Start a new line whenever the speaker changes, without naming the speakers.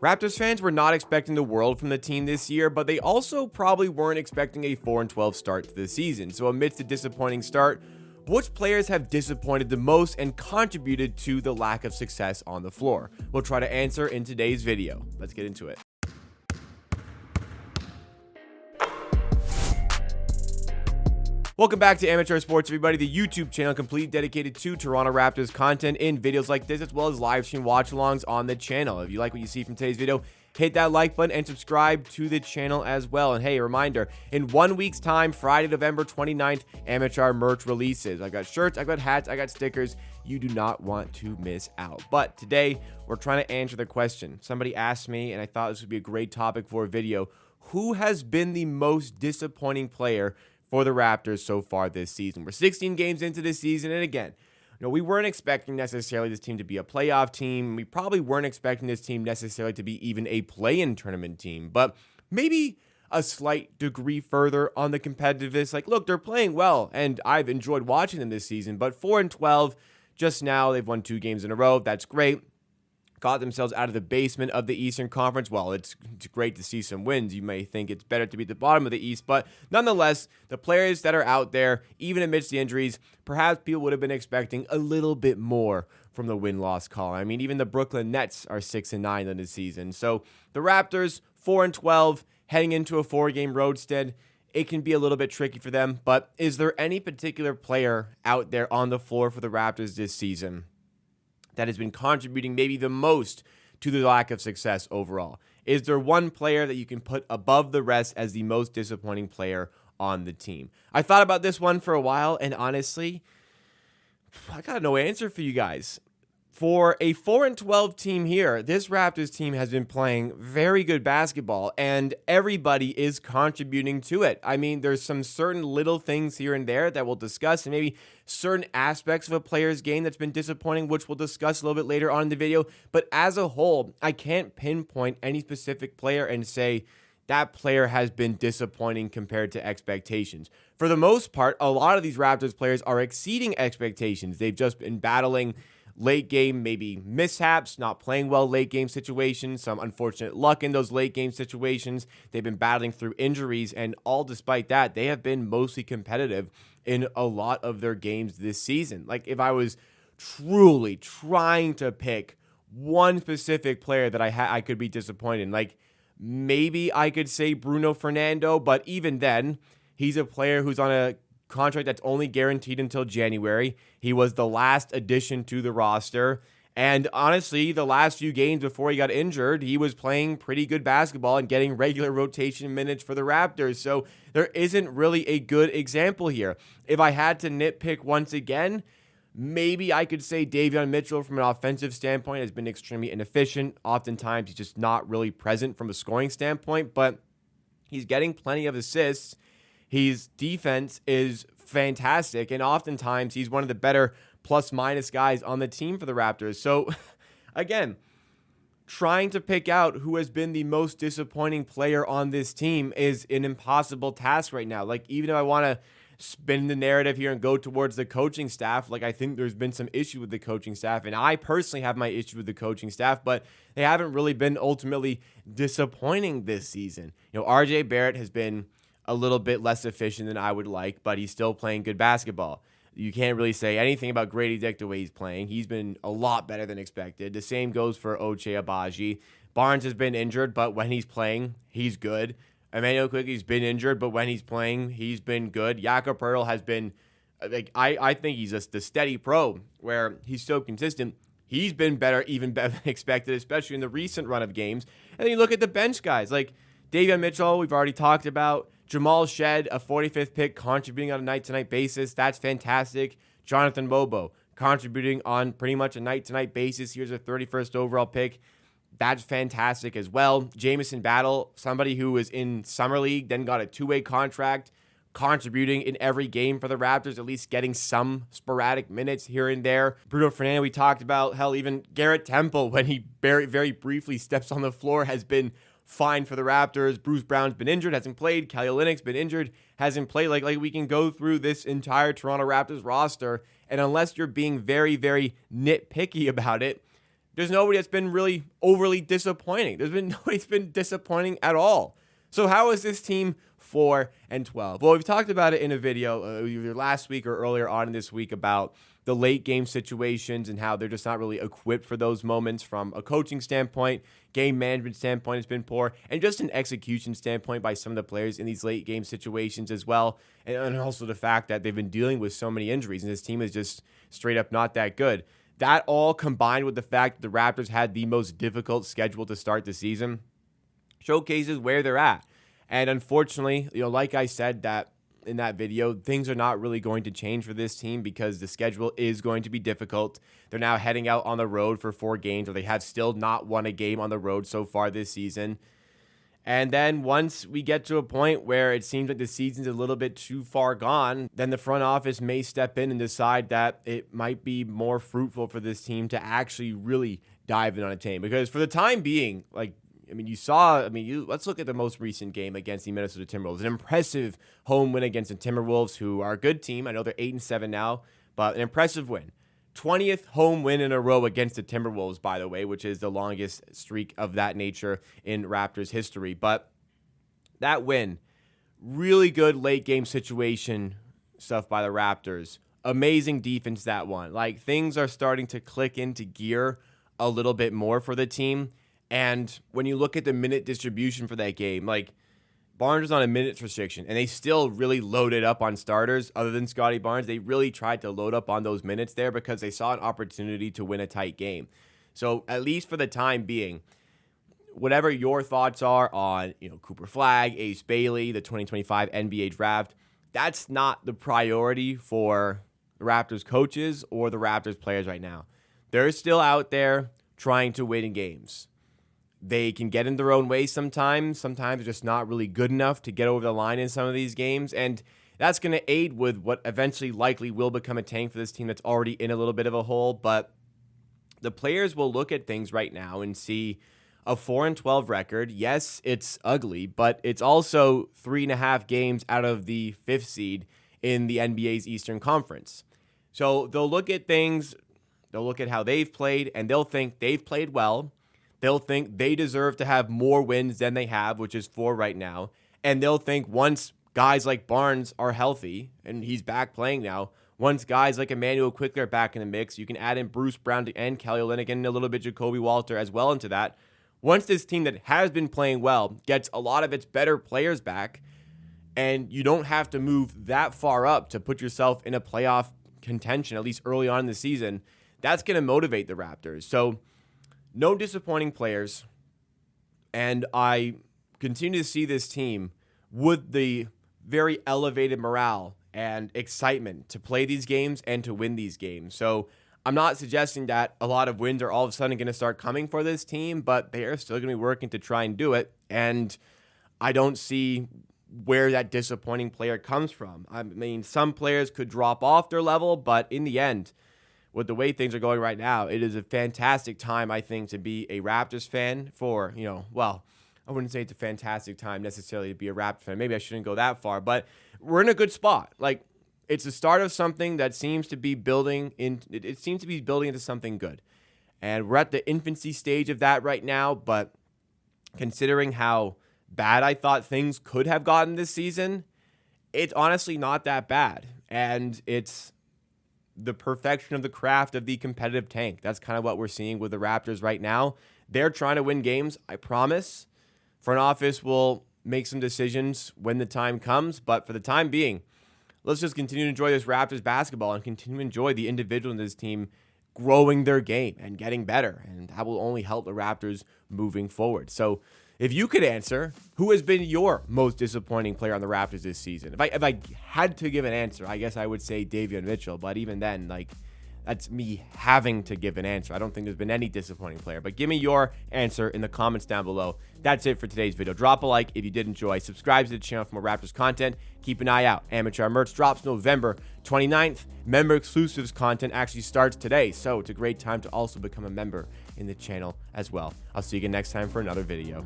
Raptors fans were not expecting the world from the team this year, but they also probably weren't expecting a 4-12 start to the season. So amidst the disappointing start, which players have disappointed the most and contributed to the lack of success on the floor? We'll try to answer in today's video. Let's get into it. Welcome back to Amateur Sports, everybody, the YouTube channel completely dedicated to Toronto Raptors content in videos like this, as well as live stream watch-alongs on the channel. If you like what you see from today's video, hit that like button and subscribe to the channel as well. And hey, a reminder, in 1 week's time, Friday, November 29th, Amateur merch releases. I got shirts, I got hats, I got stickers. You do not want to miss out. But today, we're trying to answer the question. Somebody asked me, and I thought this would be a great topic for a video. Who has been the most disappointing player for the Raptors so far this season? We're 16 games into this season, and again, we weren't expecting necessarily this team to be a playoff team. We probably weren't expecting this team necessarily to be even a play-in tournament team, but maybe a slight degree further on the competitiveness. Like, look, they're playing well, and I've enjoyed watching them this season, but 4-12, just now, they've won 2 games in a row. That's great. Got themselves out of the basement of the Eastern Conference. Well, it's great to see some wins. You may think it's better to be at the bottom of the East, but nonetheless, the players that are out there, even amidst the injuries, perhaps people would have been expecting a little bit more from the win-loss column. I mean, even the Brooklyn Nets are 6-9 on the season. So the Raptors, 4-12, heading into a 4-game roadstead. It can be a little bit tricky for them, but is there any particular player out there on the floor for the Raptors this season that has been contributing maybe the most to the lack of success overall? Is there one player that you can put above the rest as the most disappointing player on the team? I thought about this one for a while, and honestly, I got no answer for you guys. For a 4-12 team here, this Raptors team has been playing very good basketball, and everybody is contributing to it. I mean, there's some certain little things here and there that we'll discuss, and maybe certain aspects of a player's game that's been disappointing, which we'll discuss a little bit later on in the video. But as a whole, I can't pinpoint any specific player and say that player has been disappointing compared to expectations. For the most part, a lot of these Raptors players are exceeding expectations. They've just been battling late game, maybe mishaps, not playing well late game situations, some unfortunate luck in those late game situations. They've been battling through injuries, and all despite that, they have been mostly competitive in a lot of their games this season. Like, if I was truly trying to pick one specific player that I could be disappointed in, like, maybe I could say Bruno Fernando, but even then, he's a player who's on a contract that's only guaranteed until January. He was the last addition to the roster. And honestly, the last few games before he got injured, he was playing pretty good basketball and getting regular rotation minutes for the Raptors. So there isn't really a good example here. If I had to nitpick once again, maybe I could say Davion Mitchell from an offensive standpoint has been extremely inefficient. Oftentimes, he's just not really present from a scoring standpoint, but he's getting plenty of assists. His defense is fantastic, and oftentimes he's one of the better plus-minus guys on the team for the Raptors. So, again, trying to pick out who has been the most disappointing player on this team is an impossible task right now. Like, even if I want to spin the narrative here and go towards the coaching staff, like, I think there's been some issue with the coaching staff, and I personally have my issue with the coaching staff, but they haven't really been ultimately disappointing this season. RJ Barrett has been a little bit less efficient than I would like, but he's still playing good basketball. You can't really say anything about Grady Dick the way he's playing. He's been a lot better than expected. The same goes for Ochai Agbaji. Barnes has been injured, but when he's playing, he's good. Emmanuel Quigley's been injured, but when he's playing, he's been good. Jakob Poeltl has been, I think he's just the steady pro where he's so consistent. He's been better, even better than expected, especially in the recent run of games. And then you look at the bench guys, like Davion Mitchell, we've already talked about. Jamal Shed, a 45th pick, contributing on a night-to-night basis. That's fantastic. Jonathan Bobo, contributing on pretty much a night-to-night basis. Here's a 31st overall pick. That's fantastic as well. Jamison Battle, somebody who was in Summer League, then got a 2-way contract, contributing in every game for the Raptors, at least getting some sporadic minutes here and there. Bruno Fernando, we talked about. Hell, even Garrett Temple, when he very, very briefly steps on the floor, has been fine for the Raptors. Bruce Brown's been injured, hasn't played. Kelly Olynyk's been injured, hasn't played. Like we can go through this entire Toronto Raptors roster, and unless you're being very, very nitpicky about it, there's nobody that's been really overly disappointing. There's been nobody that's been disappointing at all. So how is this team 4-12? Well, we've talked about it in a video either last week or earlier on in this week about the late game situations and how they're just not really equipped for those moments from a coaching standpoint, game management standpoint has been poor, and just an execution standpoint by some of the players in these late game situations as well. And also the fact that they've been dealing with so many injuries and this team is just straight up not that good. That all combined with the fact that the Raptors had the most difficult schedule to start the season showcases where they're at. And unfortunately, like I said that in that video, things are not really going to change for this team because the schedule is going to be difficult. They're now heading out on the road for 4 games, or they have still not won a game on the road so far this season. And then once we get to a point where it seems like the season's a little bit too far gone, then the front office may step in and decide that it might be more fruitful for this team to actually really dive in on a team. Because for the time being, let's look at the most recent game against the Minnesota Timberwolves. An impressive home win against the Timberwolves, who are a good team. I know they're 8-7 now, but an impressive win. 20th home win in a row against the Timberwolves, by the way, which is the longest streak of that nature in Raptors history. But that win, really good late game situation stuff by the Raptors. Amazing defense that one. Like, things are starting to click into gear a little bit more for the team. And when you look at the minute distribution for that game, like, Barnes was on a minutes restriction, and they still really loaded up on starters other than Scotty Barnes. They really tried to load up on those minutes there because they saw an opportunity to win a tight game. So at least for the time being, whatever your thoughts are on, Cooper Flagg, Ace Bailey, the 2025 NBA draft, that's not the priority for the Raptors coaches or the Raptors players right now. They're still out there trying to win games. They can get in their own way sometimes. Sometimes they're just not really good enough to get over the line in some of these games. And that's going to aid with what eventually likely will become a tank for this team that's already in a little bit of a hole. But the players will look at things right now and see a 4-12 record. Yes, it's ugly, but it's also 3.5 games out of the 5th seed in the NBA's Eastern Conference. So they'll look at things, they'll look at how they've played, and they'll think they've played well. They'll think they deserve to have more wins than they have, which is 4 right now. And they'll think once guys like Barnes are healthy, and he's back playing now, once guys like Emmanuel Quickley are back in the mix, you can add in Bruce Brown and Kelly Olynyk and a little bit Jacoby Walter as well into that. Once this team that has been playing well gets a lot of its better players back, and you don't have to move that far up to put yourself in a playoff contention, at least early on in the season, that's going to motivate the Raptors. So no disappointing players, and I continue to see this team with the very elevated morale and excitement to play these games and to win these games. So I'm not suggesting that a lot of wins are all of a sudden going to start coming for this team, but they are still going to be working to try and do it, and I don't see where that disappointing player comes from. I mean, some players could drop off their level, but in the end, with the way things are going right now, it is a fantastic time, I think, to be a Raptors fan for, I wouldn't say it's a fantastic time necessarily to be a Raptors fan. Maybe I shouldn't go that far, but we're in a good spot. Like, it's the start of something that seems to be building it seems to be building into something good. And we're at the infancy stage of that right now, but considering how bad I thought things could have gotten this season, it's honestly not that bad. And it's the perfection of the craft of the competitive tank. That's kind of what we're seeing with the Raptors right now. They're trying to win games, I promise. Front office will make some decisions when the time comes, but for the time being, let's just continue to enjoy this Raptors basketball and continue to enjoy the individual in this team growing their game and getting better, and that will only help the Raptors moving forward. So if you could answer, who has been your most disappointing player on the Raptors this season? If I had to give an answer, I guess I would say Davion Mitchell. But even then, that's me having to give an answer. I don't think there's been any disappointing player. But give me your answer in the comments down below. That's it for today's video. Drop a like if you did enjoy. Subscribe to the channel for more Raptors content. Keep an eye out. Amateur merch drops November 29th. Member exclusives content actually starts today. So it's a great time to also become a member in the channel as well. I'll see you again next time for another video.